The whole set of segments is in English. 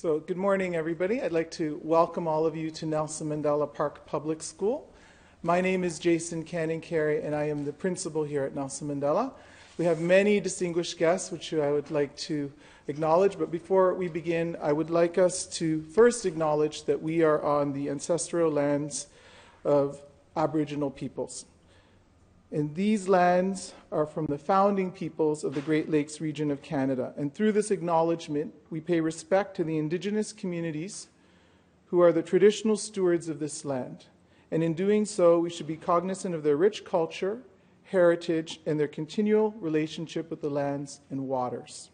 So good morning, everybody. I'd like to welcome all of you to Nelson Mandela Park Public School. My name is Jason Cannon-Carey, and I am the principal here at Nelson Mandela. We have many distinguished guests, which I would like to acknowledge. But before we begin, I would like us to first acknowledge that we are on the ancestral lands of Aboriginal peoples. And these lands are from the founding peoples of the Great Lakes region of Canada. And through this acknowledgement, we pay respect to the Indigenous communities who are the traditional stewards of this land. And in doing so, we should be cognizant of their rich culture, heritage, and their continual relationship with the lands and waters.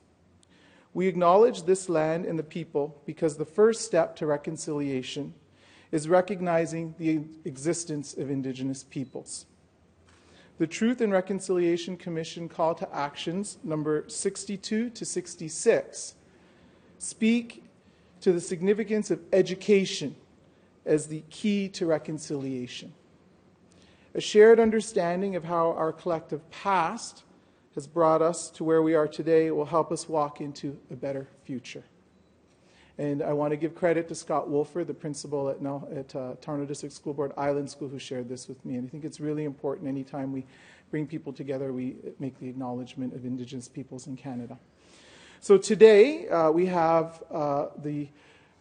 We acknowledge this land and the people because the first step to reconciliation is recognizing the existence of Indigenous peoples. The Truth and Reconciliation Commission Call to Actions, number 62 to 66, speak to the significance of education as the key to reconciliation. A shared understanding of how our collective past has brought us to where we are today will help us walk into a better future. And I want to give credit to Scott Wolford, the principal at Toronto District School Board Island School, who shared this with me. And I think it's really important anytime we bring people together, we make the acknowledgement of Indigenous peoples in Canada. So today we have the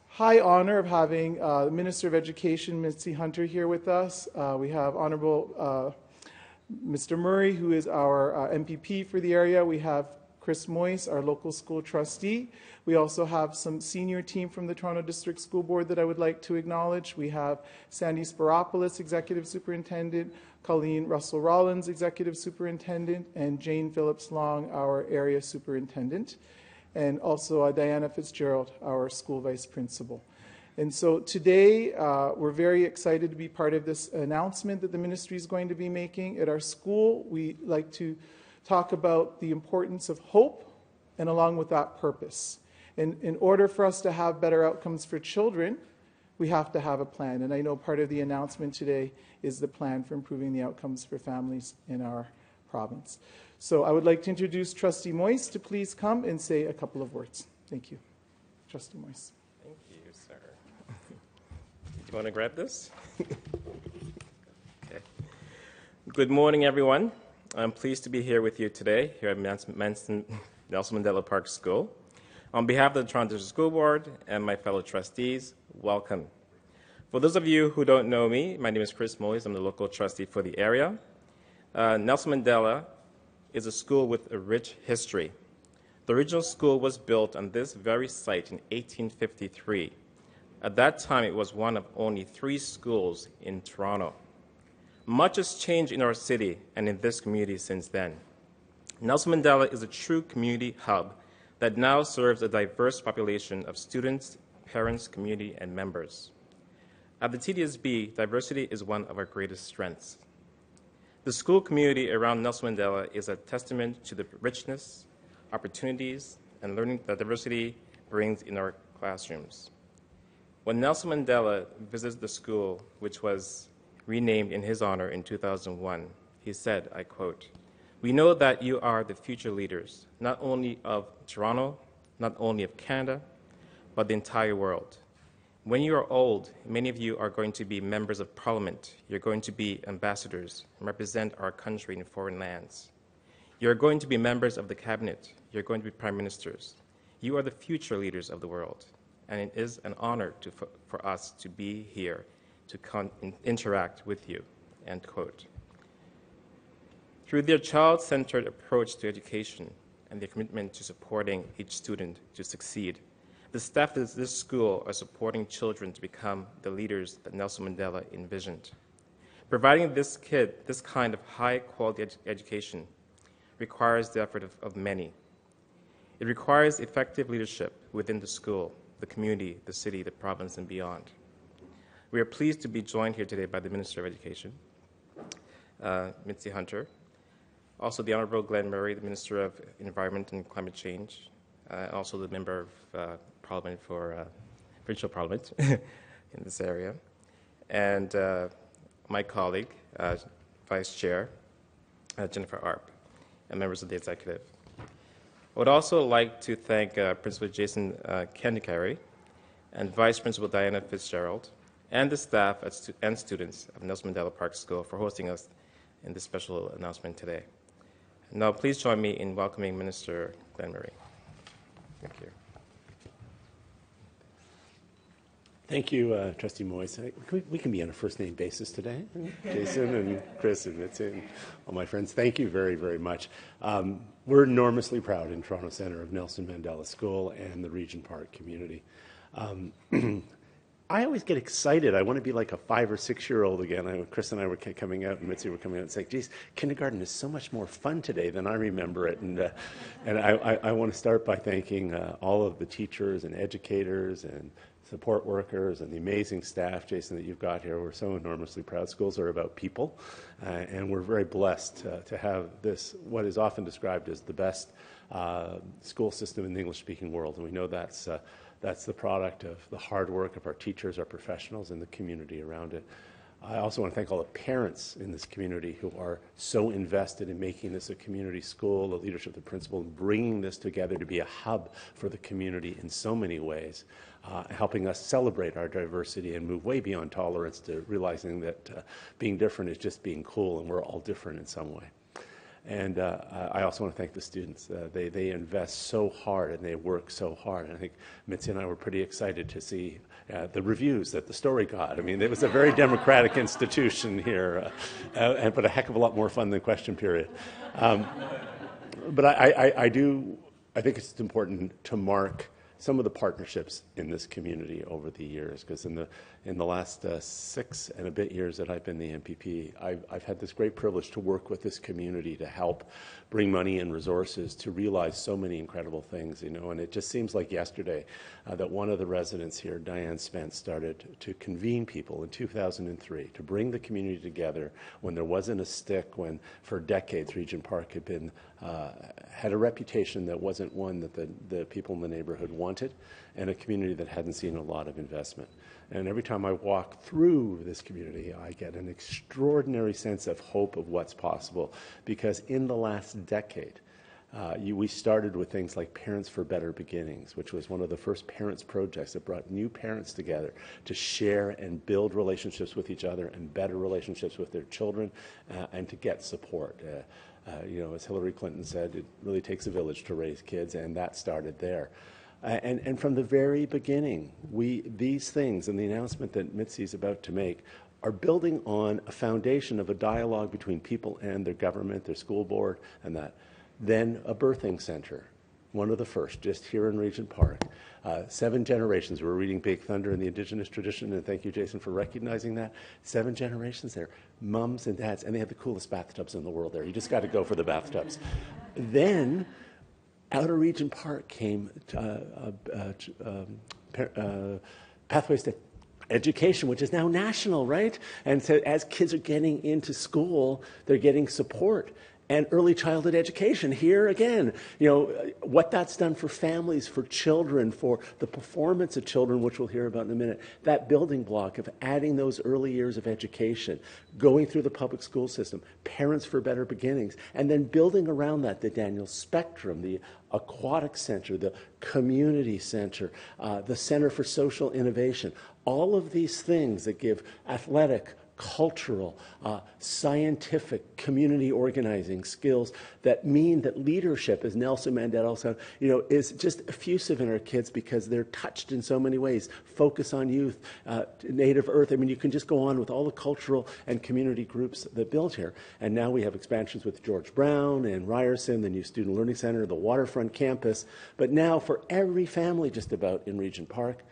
high honor of having the Minister of Education, Mitzi Hunter, here with us. We have Honorable Mr. Murray, who is our MPP for the area. We have Chris Moyse, our local school trustee. We also have some senior team from the Toronto District School Board that I would like to acknowledge. We have Sandy Spiropoulos, Executive Superintendent, Colleen Russell-Rollins, Executive Superintendent, and Jane Phillips-Long, our Area Superintendent, and also Diana Fitzgerald, our School Vice Principal. And so today, we're very excited to be part of this announcement that the Ministry is going to be making. At our school, we like to talk about the importance of hope and along with that purpose. And in order for us to have better outcomes for children, we have to have a plan. And I know part of the announcement today is the plan for improving the outcomes for families in our province. So I would like to introduce Trustee Moyse to please come and say a couple of words. Thank you. Trustee Moyse. Thank you, sir. Do you want to grab this? Okay. Good morning, everyone. I'm pleased to be here with you today here at Nelson Mandela Park School. On behalf of the Toronto District School Board and my fellow trustees, welcome. For those of you who don't know me, my name is Chris Moyse. I'm the local trustee for the area. Nelson Mandela is a school with a rich history. The original school was built on this very site in 1853. At that time, it was one of only 3 schools in Toronto. Much has changed in our city and in this community since then. Nelson Mandela is a true community hub that now serves a diverse population of students, parents, community, and members. At the TDSB, diversity is one of our greatest strengths. The school community around Nelson Mandela is a testament to the richness, opportunities, and learning that diversity brings in our classrooms. When Nelson Mandela visited the school, which was renamed in his honor in 2001, he said, I quote, "We know that you are the future leaders, not only of Toronto, not only of Canada, but the entire world. When you are old, many of you are going to be members of parliament. You're going to be ambassadors and represent our country in foreign lands. You're going to be members of the cabinet. You're going to be prime ministers. You are the future leaders of the world, and it is an honor for us to be here to interact with you," end quote. Through their child-centered approach to education and their commitment to supporting each student to succeed, the staff of this school are supporting children to become the leaders that Nelson Mandela envisioned. Providing this kind of high-quality education requires the effort of many. It requires effective leadership within the school, the community, the city, the province, and beyond. We are pleased to be joined here today by the Minister of Education, Mitzi Hunter, also the Honorable Glenn Murray, the Minister of Environment and Climate Change, also the Member of Parliament for Provincial Parliament in this area, and my colleague, Vice Chair Jennifer Arp, and members of the Executive. I would also like to thank Principal Jason Cannon-Carey and Vice Principal Diana Fitzgerald, and the staff and students of Nelson Mandela Park School for hosting us in this special announcement today. Now, please join me in welcoming Minister Glenn Murray. Thank you. Thank you, Trustee Moyes. We can be on a first-name basis today. Jason and Chris and Mitzi and all my friends, thank you very, very much. We're enormously proud in Toronto Centre of Nelson Mandela School and the Regent Park community. I always get excited. I want to be like a 5 or 6 year old again. Chris and I were coming out, and Mitzi were coming out and saying, geez, kindergarten is so much more fun today than I remember it. And I want to start by thanking all of the teachers and educators and support workers and the amazing staff, Jason, that you've got here. We're so enormously proud. Schools are about people, and we're very blessed to have this, what is often described as the best school system in the English-speaking world. And we know that's the product of the hard work of our teachers, our professionals, and the community around it. I also want to thank all the parents in this community who are so invested in making this a community school, the leadership, the principal, and bringing this together to be a hub for the community in so many ways, helping us celebrate our diversity and move way beyond tolerance to realizing that being different is just being cool, and we're all different in some way. And I also want to thank the students. They invest so hard and they work so hard. And I think Mitzi and I were pretty excited to see the reviews that the story got. I mean, it was a very democratic institution here, but a heck of a lot more fun than question period. But I think it's important to mark some of the partnerships in this community over the years, because in the last 6 and a bit years that I've been the MPP, I've had this great privilege to work with this community to help bring money and resources to realize so many incredible things, you know. And it just seems like yesterday that one of the residents here, Diane Spence, started to convene people in 2003 to bring the community together when there wasn't a stick, when for decades Regent Park had been had a reputation that wasn't one that the people in the neighborhood wanted, and a community that hadn't seen a lot of investment. And every time I walk through this community, I get an extraordinary sense of hope of what's possible, because in the last decade, we started with things like Parents for Better Beginnings, which was one of the first parents projects that brought new parents together to share and build relationships with each other and better relationships with their children, and to get support. You know, as Hillary Clinton said, it really takes a village to raise kids, and that started there. And from the very beginning, these things and the announcement that Mitzi is about to make are building on a foundation of a dialogue between people and their government, their school board, and that. Then a birthing center, one of the first, just here in Regent Park. 7 generations. We're reading Big Thunder in the Indigenous tradition, and thank you, Jason, for recognizing that. 7 generations there, mums and dads, and they have the coolest bathtubs in the world there. You just got to go for the bathtubs. Then, out of Regent Park came Pathways to Education, which is now national, right? And so as kids are getting into school, they're getting support. And early childhood education, here again, you know, what that's done for families, for children, for the performance of children, which we'll hear about in a minute, that building block of adding those early years of education, going through the public school system, Parents for Better Beginnings, and then building around that the Daniel Spectrum, the Aquatic Center, the Community Center, the Center for Social Innovation, all of these things that give athletic, cultural, scientific, community organizing skills that mean that leadership, as Nelson Mandela said, you know, is just effusive in our kids because they're touched in so many ways. Focus on youth, Native Earth. I mean, you can just go on with all the cultural and community groups that build here. And now we have expansions with George Brown and Ryerson, the new Student Learning Center, the Waterfront Campus. But now for every family just about in Regent Park,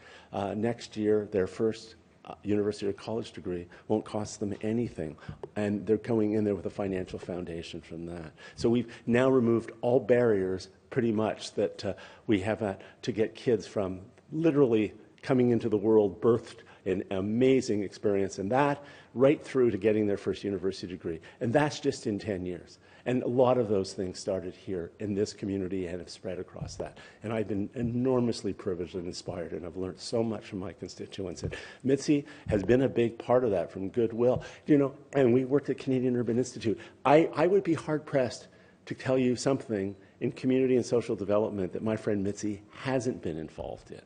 next year, their first university or college degree won't cost them anything, and they're going in there with a financial foundation from that. So we've now removed all barriers pretty much that we have to get kids from literally coming into the world, birthed an amazing experience, and that right through to getting their first university degree. And that's just in 10 years. And a lot of those things started here in this community and have spread across that. And I've been enormously privileged and inspired, and I've learned so much from my constituents. And Mitzi has been a big part of that from goodwill. You know, and we worked at Canadian Urban Institute. I would be hard-pressed to tell you something in community and social development that my friend Mitzi hasn't been involved in.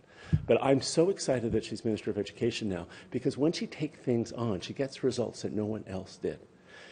But I'm so excited that she's Minister of Education now, because when she takes things on, she gets results that no one else did.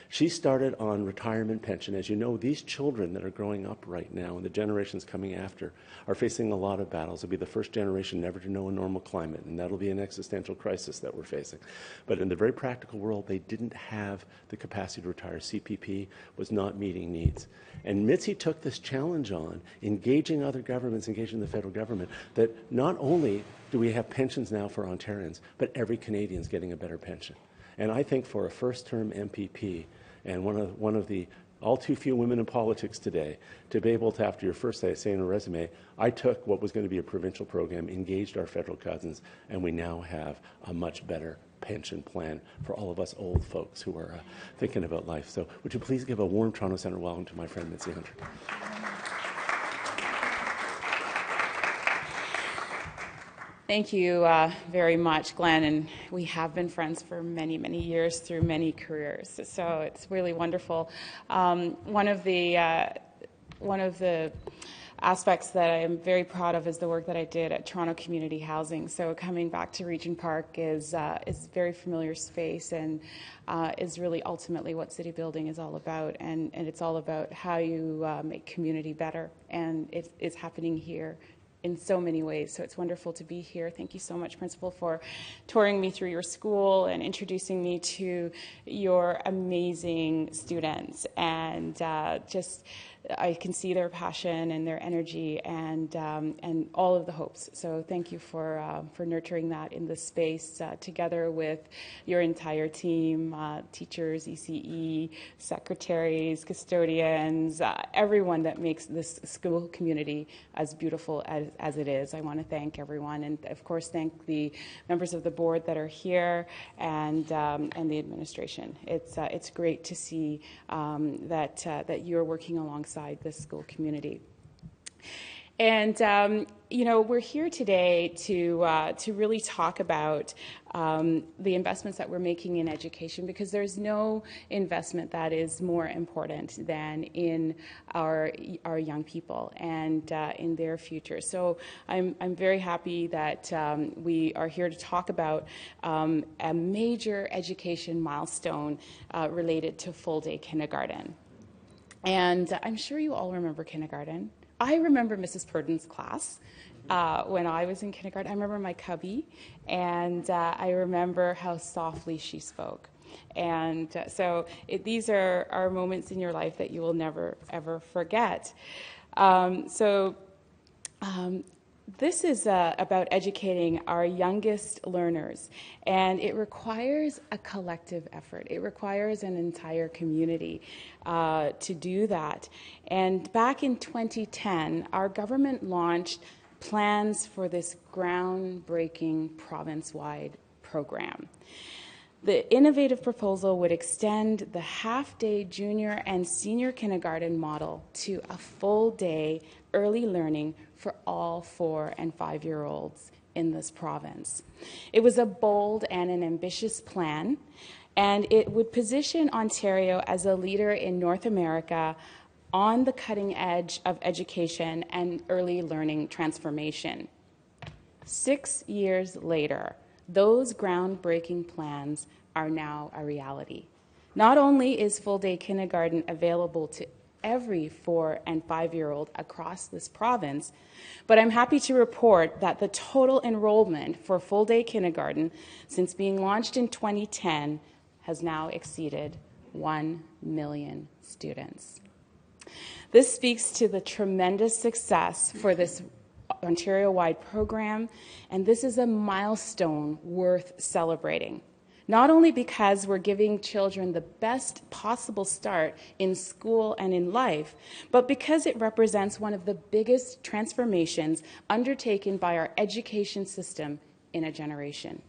She started on retirement pension. As you know, these children that are growing up right now and the generations coming after are facing a lot of battles. They'll be the first generation never to know a normal climate, and that'll be an existential crisis that we're facing. But in the very practical world, they didn't have the capacity to retire. CPP was not meeting needs. And Mitzi took this challenge on, engaging other governments, engaging the federal government, that not only do we have pensions now for Ontarians, but every Canadian's getting a better pension. And I think for a first-term MPP and one of the all too few women in politics today, to be able to, after your first day, say in a resume, I took what was going to be a provincial program, engaged our federal cousins, and we now have a much better pension plan for all of us old folks who are thinking about life. So would you please give a warm Toronto Centre welcome to my friend Mitzi Hunter. Thank you very much, Glenn, and we have been friends for many, many years through many careers, so it's really wonderful. One of the aspects that I am very proud of is the work that I did at Toronto Community Housing. So coming back to Regent Park is a very familiar space, and is really ultimately what city building is all about, and it's all about how you make community better, and it's happening here in so many ways. So it's wonderful to be here. Thank you so much, Principal, for touring me through your school and introducing me to your amazing students. And I can see their passion and their energy and all of the hopes. So thank you for nurturing that in this space together with your entire team, teachers, ECE, secretaries, custodians, everyone that makes this school community as beautiful as it is. I want to thank everyone, and of course thank the members of the board that are here and the administration. It's great to see that you're working alongside this school community. And we're here today to really talk about the investments that we're making in education, because there's no investment that is more important than in our young people and in their future. So I'm very happy that we are here to talk about a major education milestone related to full-day kindergarten. And I'm sure you all remember kindergarten. I remember Mrs. Purden's class when I was in kindergarten. I remember my cubby, and I remember how softly she spoke. And these are moments in your life that you will never, ever forget. This is about educating our youngest learners, and it requires a collective effort. It requires an entire community to do that. And back in 2010, our government launched plans for this groundbreaking province-wide program. The innovative proposal would extend the half-day junior and senior kindergarten model to a full-day early learning for all 4- and 5-year-olds in this province. It was a bold and an ambitious plan, and it would position Ontario as a leader in North America on the cutting edge of education and early learning transformation. 6 years later, those groundbreaking plans are now a reality. Not only is full-day kindergarten available to every 4- and 5-year-old across this province, but I'm happy to report that the total enrollment for full-day kindergarten since being launched in 2010 has now exceeded 1 million students. This speaks to the tremendous success for this Ontario-wide program, and this is a milestone worth celebrating. Not only because we're giving children the best possible start in school and in life, but because it represents one of the biggest transformations undertaken by our education system in a generation.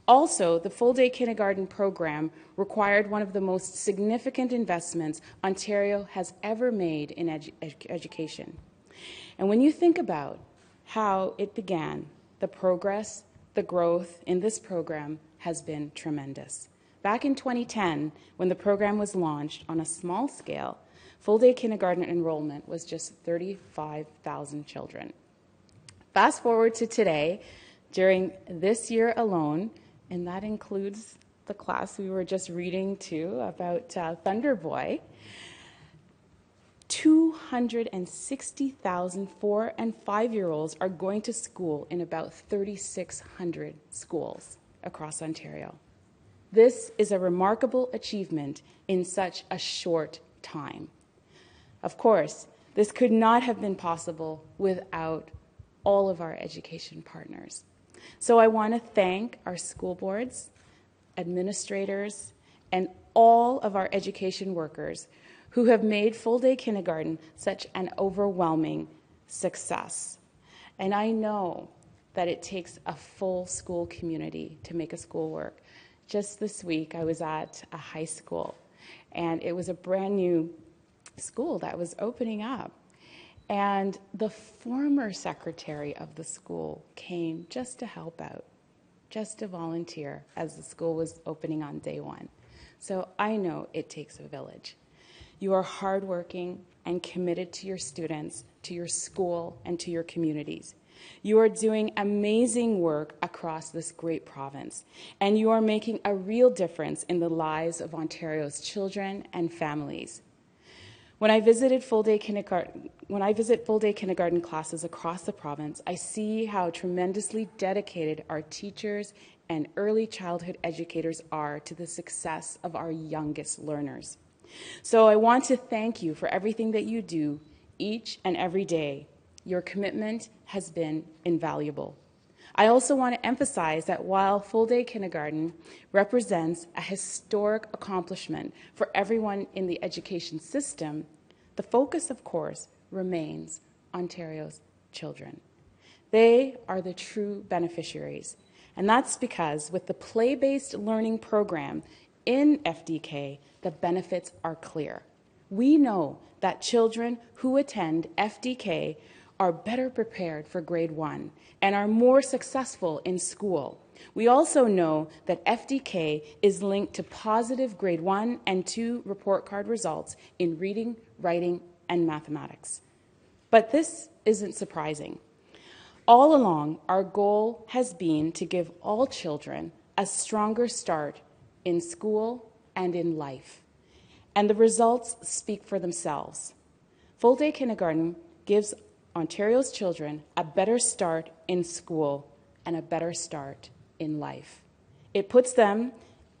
Also, the full-day kindergarten program required one of the most significant investments Ontario has ever made in education. And when you think about how it began, the progress, the growth in this program has been tremendous. Back in 2010, when the program was launched on a small scale, full-day kindergarten enrollment was just 35,000 children. Fast forward to today, during this year alone, and that includes the class we were just reading to about Thunder Boy, 260,000 4- and 5-year-olds are going to school in about 3,600 schools across Ontario. This is a remarkable achievement in such a short time. Of course, this could not have been possible without all of our education partners. So I want to thank our school boards, administrators, and all of our education workers who have made full-day kindergarten such an overwhelming success. And I know that it takes a full school community to make a school work. Just this week, I was at a high school, and it was a brand new school that was opening up. And the former secretary of the school came just to help out, just to volunteer as the school was opening on day one. So I know it takes a village. You are hardworking and committed to your students, to your school, and to your communities. You are doing amazing work across this great province, and you are making a real difference in the lives of Ontario's children and families. When I visit full-day kindergarten classes across the province, I see how tremendously dedicated our teachers and early childhood educators are to the success of our youngest learners. So I want to thank you for everything that you do each and every day. Your commitment has been invaluable. I also want to emphasize that while full-day kindergarten represents a historic accomplishment for everyone in the education system, the focus, of course, remains Ontario's children. They are the true beneficiaries, and that's because with the play-based learning program in FDK, the benefits are clear. We know that children who attend FDK are better prepared for grade 1 and are more successful in school. We also know that FDK is linked to positive grade 1 and 2 report card results in reading, writing, and mathematics. But this isn't surprising. All along, our goal has been to give all children a stronger start in school and in life. And the results speak for themselves. Full-day kindergarten gives Ontario's children a better start in school and a better start in life. It puts them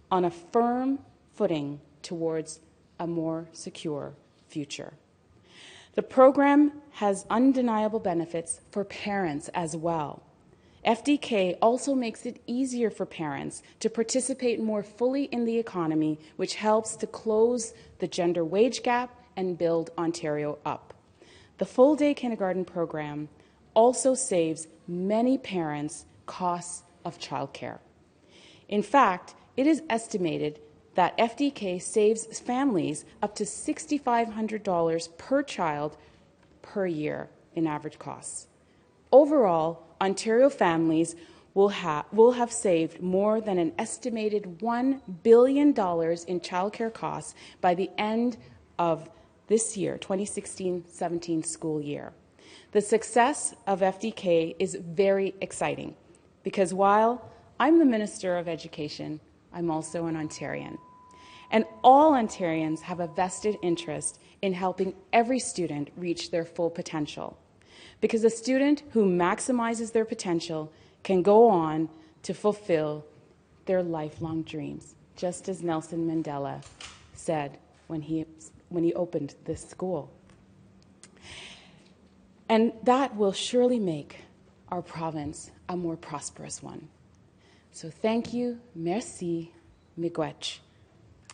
on a firm footing towards a more secure future. The program has undeniable benefits for parents as well. FDK also makes it easier for parents to participate more fully in the economy, which helps to close the gender wage gap and build Ontario up. The full-day kindergarten program also saves many parents costs of childcare. In fact, it is estimated that FDK saves families up to $6,500 per child per year in average costs. Overall, Ontario families will have saved more than an estimated $1 billion in childcare costs by the end of this year, 2016-17 school year. The success of FDK is very exciting because while I'm the Minister of Education, I'm also an Ontarian. And all Ontarians have a vested interest in helping every student reach their full potential. Because a student who maximizes their potential can go on to fulfill their lifelong dreams, just as Nelson Mandela said when he opened this school. And that will surely make our province a more prosperous one. So thank you, merci, miigwech.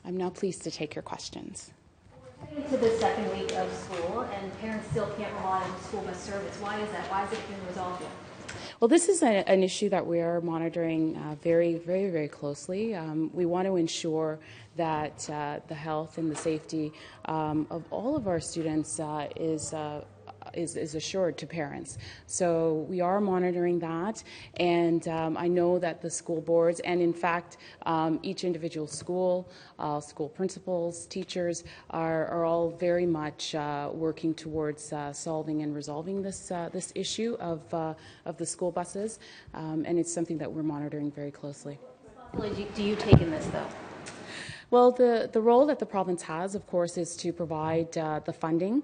I'm now pleased to take your questions. We're heading into the second week of school, and parents still can't rely on school bus service. Why is that? Why has it been resolved yet? Well, this is an issue that we are monitoring very, very, very closely. We want to ensure that the health and the safety of all of our students is is assured to parents. So we are monitoring that, and I know that the school boards, and in fact each individual school, school principals, teachers are all very much working towards solving and resolving this issue of the school buses, and it's something that we're monitoring very closely. What responsibility do you take in this, though? Well, the role that the province has, of course, is to provide the funding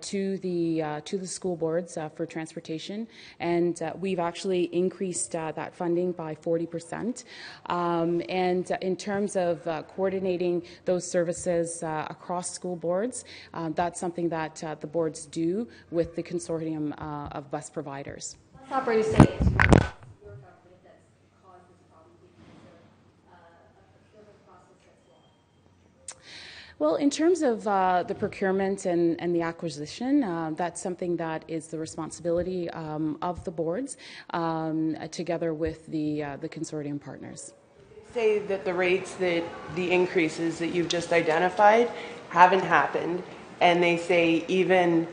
to the school boards for transportation, and we've actually increased that funding by 40%. And in terms of coordinating those services across school boards, that's something that the boards do with the consortium of bus providers. Bus operators say it's your government that's caused this problem because of a procurement process that's long. Well, in terms of the procurement and the acquisition, that's something that is the responsibility of the boards, together with the consortium partners. Say that the rates that the increases that you've just identified haven't happened, and they say even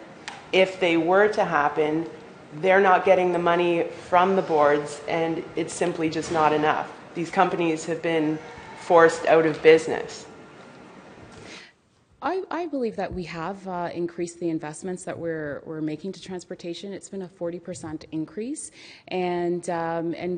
if they were to happen, they're not getting the money from the boards, and it's simply just not enough. These companies have been forced out of business. I believe that we have increased the investments that we're making to transportation. It's been a 40% increase, and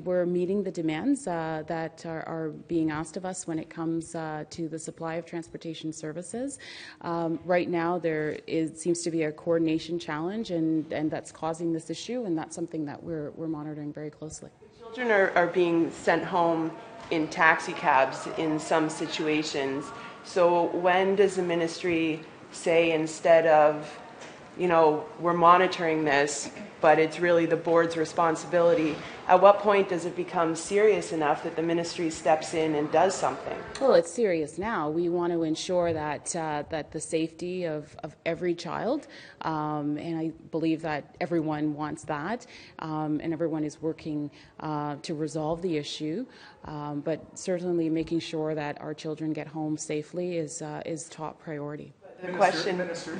we're meeting the demands that are being asked of us when it comes to the supply of transportation services. Right now, seems to be a coordination challenge, and that's causing this issue, and that's something that we're monitoring very closely. Children are being sent home in taxi cabs in some situations. So when does the ministry say, instead of, we're monitoring this, but it's really the board's responsibility, at what point does it become serious enough that the ministry steps in and does something? Well, it's serious now. We want to ensure that that the safety of every child, and I believe that everyone wants that, and everyone is working to resolve the issue. But certainly making sure that our children get home safely is top priority. The question. Minister,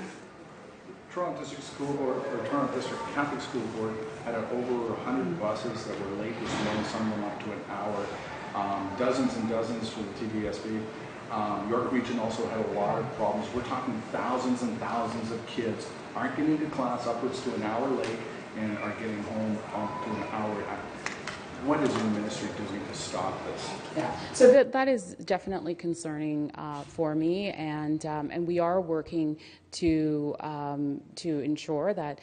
Toronto District School Board, or Toronto District Catholic School Board had over 100 buses that were late this morning, some of them up to an hour, dozens and dozens for the TDSB. York Region also had a lot of problems. We're talking thousands and thousands of kids aren't getting to class upwards to an hour late and are getting home up to an hour. What is your ministry doing to stop this? Yeah, so that is definitely concerning for me, and we are working to ensure that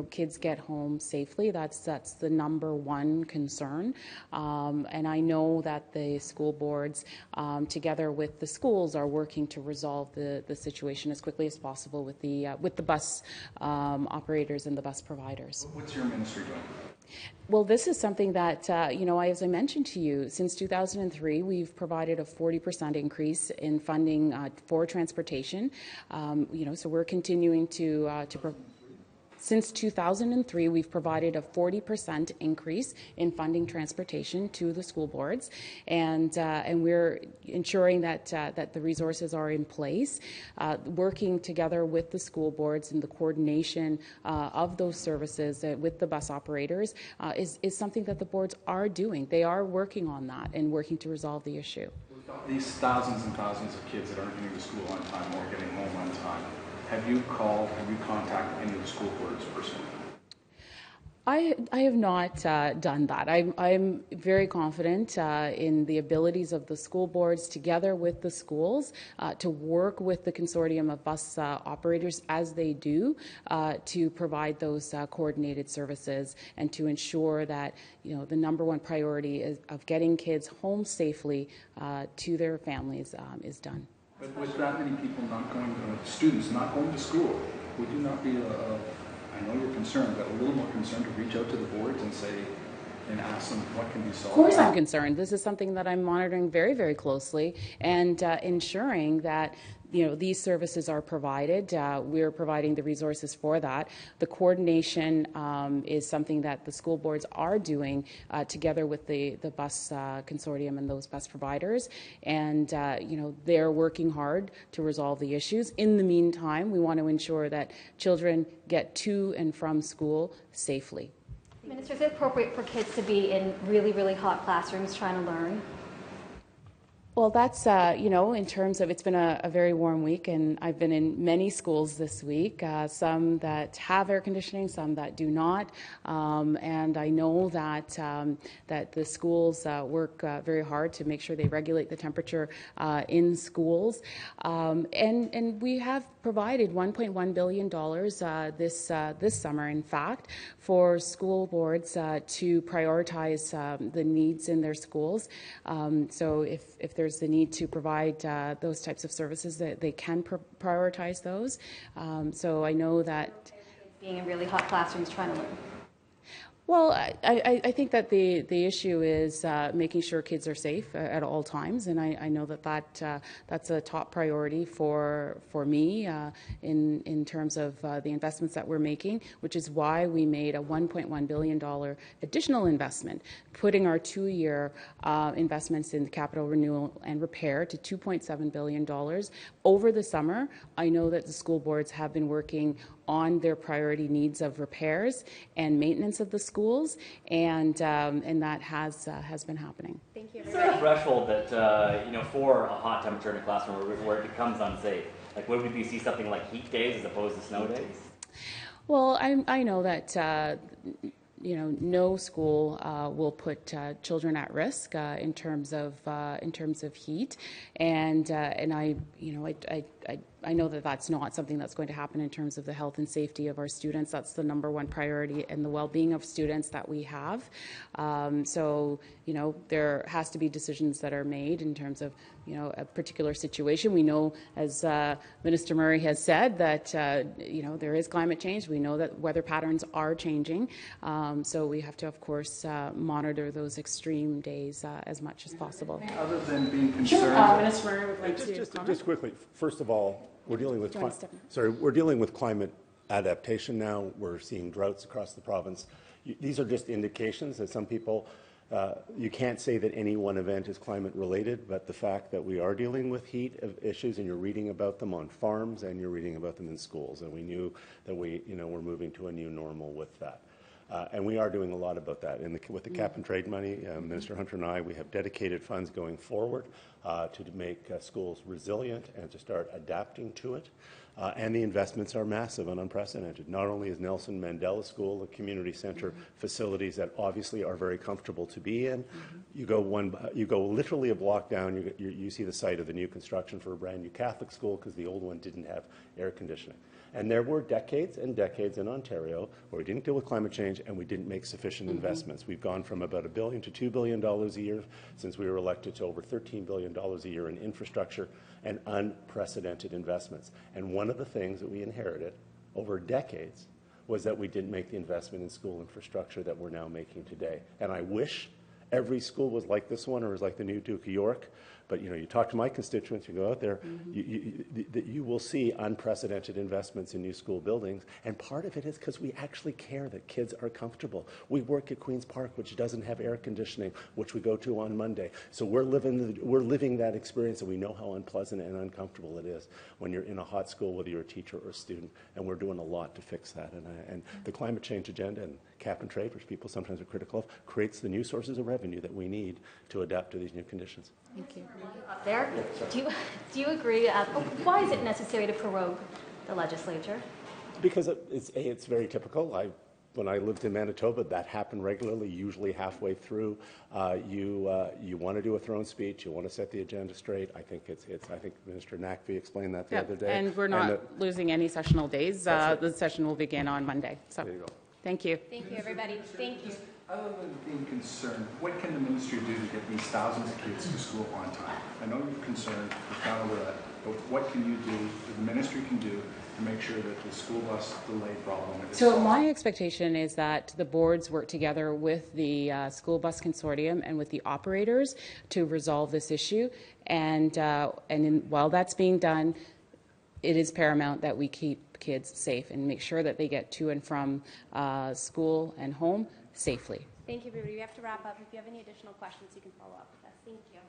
kids get home safely. That's the number one concern, and I know that the school boards, together with the schools, are working to resolve the situation as quickly as possible with the bus operators and the bus providers. What's your ministry doing? Well, this is something that, as I mentioned to you, since 2003, we've provided a 40% increase in funding for transportation. So we're continuing to since 2003, we've provided a 40% increase in funding transportation to the school boards, and we're ensuring that the resources are in place, working together with the school boards, and the coordination of those services with the bus operators is something that the boards are doing. They are working on that and working to resolve the issue. These thousands and thousands of kids that aren't getting to school on time or getting home on time, have you contacted any of the school boards personally? I have not done that. I'm very confident in the abilities of the school boards, together with the schools, to work with the consortium of bus operators as they do to provide those coordinated services, and to ensure that the number one priority of getting kids home safely to their families is done. But with that many people students not going to school, would you not be I know you're concerned, but a little more concerned to reach out to the boards and ask them what can be solved? Of course I'm concerned. This is something that I'm monitoring very, very closely, and ensuring that these services are provided. We're providing the resources for that. The coordination is something that the school boards are doing together with the bus consortium and those bus providers. And, they're working hard to resolve the issues. In the meantime, we want to ensure that children get to and from school safely. Minister, is it appropriate for kids to be in really, really hot classrooms trying to learn? Well, that's, in terms of, it's been a very warm week, and I've been in many schools this week, some that have air conditioning, some that do not, and I know that that the schools work very hard to make sure they regulate the temperature in schools, and we have provided $1.1 billion this summer, in fact, for school boards to prioritize the needs in their schools. So if there's the need to provide those types of services, that they can prioritize those. So I know that Being in really hot classrooms trying to learn. Well, I think that the issue is making sure kids are safe at all times, and I know that's a top priority for me in terms of the investments that we're making, which is why we made a $1.1 billion additional investment, putting our 2-year investments in capital renewal and repair to $2.7 billion. Over the summer, I know that the school boards have been working on their priority needs of repairs and maintenance of the schools, and that has been happening. Thank you. Is there a threshold that for a hot temperature in a classroom where it becomes unsafe? Like, would we see something like heat days as opposed to snow days? Well, I know that no school will put children at risk in terms of heat, and I know that that's not something that's going to happen in terms of the health and safety of our students. That's the #1 priority, and the well-being of students that we have. So there has to be decisions that are made in terms of a particular situation. We know, as Minister Murray has said, that there is climate change. We know that weather patterns are changing. So we have to, of course, monitor those extreme days as much as possible. Other than being concerned, Minister Murray would like to comment. Just quickly, first of all, we're dealing with climate adaptation now. We're seeing droughts across the province. These are just indications that some people, you can't say that any one event is climate related, but the fact that we are dealing with heat issues, and you're reading about them on farms and you're reading about them in schools, and we knew that we're moving to a new normal with that. And we are doing a lot about that. With the cap and trade money, Minister Hunter and I, we have dedicated funds going forward to make schools resilient and to start adapting to it. And the investments are massive and unprecedented. Not only is Nelson Mandela School a community center facilities that obviously are very comfortable to be in. You go literally a block down, you see the site of the new construction for a brand new Catholic school because the old one didn't have air conditioning. And there were decades and decades in Ontario where we didn't deal with climate change and we didn't make sufficient investments. We've gone from about $1 billion to $2 billion a year since we were elected to over $13 billion a year in infrastructure and unprecedented investments. And one of the things that we inherited over decades was that we didn't make the investment in school infrastructure that we're now making today. And I wish every school was like this one or was like the new Duke of York. But you talk to my constituents, you go out there, you will see unprecedented investments in new school buildings. And part of it is because we actually care that kids are comfortable. We work at Queen's Park, which doesn't have air conditioning, which we go to on Monday. So we're living that experience, and we know how unpleasant and uncomfortable it is when you're in a hot school, whether you're a teacher or a student. And we're doing a lot to fix that. And the climate change agenda and cap and trade, which people sometimes are critical of, creates the new sources of revenue that we need to adapt to these new conditions. Thank you. Up there, do you agree? Why is it necessary to prorogue the legislature? Because it's very typical. When I lived in Manitoba, that happened regularly. Usually halfway through, you want to do a throne speech. You want to set the agenda straight. I think I think Minister Nackby explained that the other day. And we're not losing any sessional days. The session will begin on Monday. So, there you go. Thank you. Thank you, everybody. Thank you. other than being concerned, what can the ministry do to get these thousands of kids to school on time? I know you're concerned, you're found with that, but what can you do, that the ministry can do, to make sure that the school bus delay problem is So solved? my expectation is that the boards work together with the school bus consortium and with the operators to resolve this issue. And while that's being done, it is paramount that we keep kids safe and make sure that they get to and from school and home safely. Thank you, everybody. We have to wrap up. If you have any additional questions, you can follow up with us. Thank you.